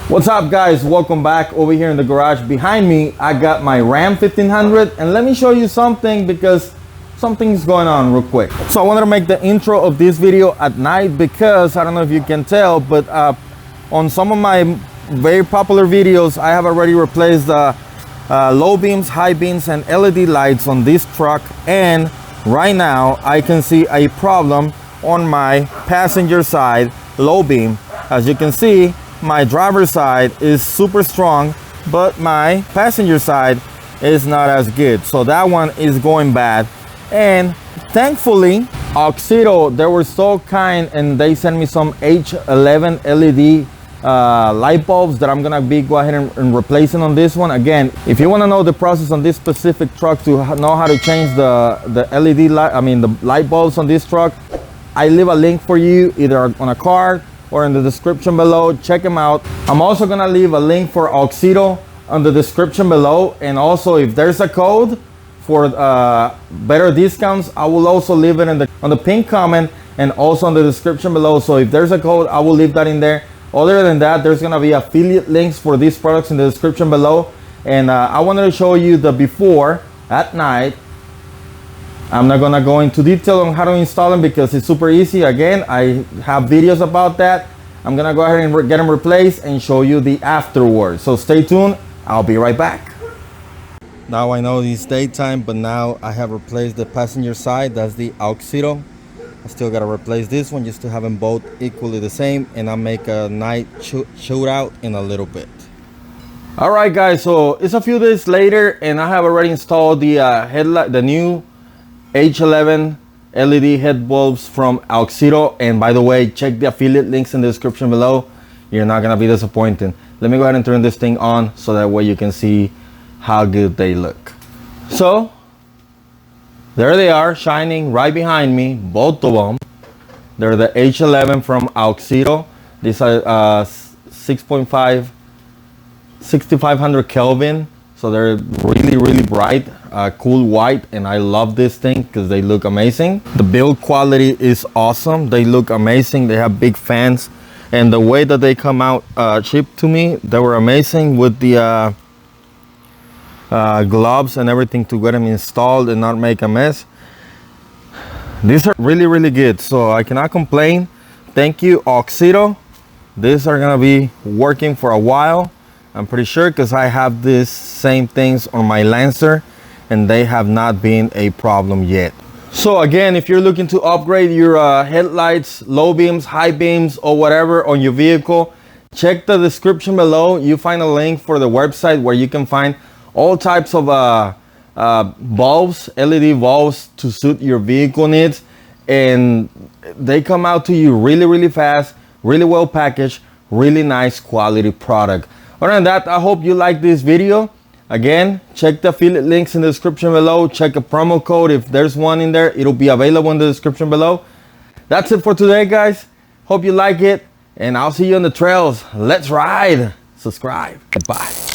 What's up guys, welcome back. Over here in the garage behind me I got my Ram 1500, and let me show you something because something's going on real quick. So I wanted to make the intro of this video at night because I don't know if you can tell, but on some of my very popular videos I have already replaced the low beams, high beams and LED lights on this truck, and right now I can see a problem on my passenger side low beam. As you can see, my driver's side is super strong, but my passenger side is not as good. So that one is going bad. And thankfully, AUXITO, they were so kind and they sent me some H11 LED light bulbs that I'm gonna be go ahead and replacing on this one. Again, if you want to know the process on this specific truck to know how to change the LED light, the light bulbs on this truck, I leave a link for you either on a card or in the description below. Check them out. I'm also gonna leave a link for AUXITO on the description below, and also if there's a code for better discounts, I will also leave it on the pinned comment and also on the description below. So if there's a code, I will leave that in there. Other than that, there's gonna be affiliate links for these products in the description below. And I wanted to show you the before at night. I'm not gonna go into detail on how to install them because it's super easy. Again, I have videos about that. I'm gonna go ahead and get them replaced and show you the afterwards. So stay tuned, I'll be right back. Now I know it's daytime, but now I have replaced the passenger side. That's the AUXITO. I still gotta replace this one just to have them both equally the same, and I'll make a night shootout in a little bit. All right guys, so it's a few days later and I have already installed the headlight, the new H11 LED head bulbs from AUXITO. And by the way, check the affiliate links in the description below. You're not gonna be disappointed. Let me go ahead and turn this thing on so that way you can see how good they look. So there they are, shining right behind me, both of them. They're the H11 from AUXITO. These are 6500 Kelvin. So they're really bright, cool white, and I love this thing because they look amazing. The build quality is awesome. They look amazing. They have big fans, and the way that they come out shipped to me, they were amazing with the gloves and everything to get them installed and not make a mess. These are really good, so I cannot complain. Thank you, AUXITO. These are gonna be working for a while, I'm pretty sure, because I have these same things on my Lancer and they have not been a problem yet. So again, if you're looking to upgrade your headlights, low beams, high beams, or whatever on your vehicle, check the description below. You find a link for the website where you can find all types of bulbs, LED bulbs to suit your vehicle needs, and they come out to you really fast, really well packaged, really nice quality product. Other than that, I hope you like this video. Again, check the affiliate links in the description below. Check a promo code. If there's one in there, it'll be available in the description below. That's it for today, guys. Hope you like it, and I'll see you on the trails. Let's ride. Subscribe. Bye.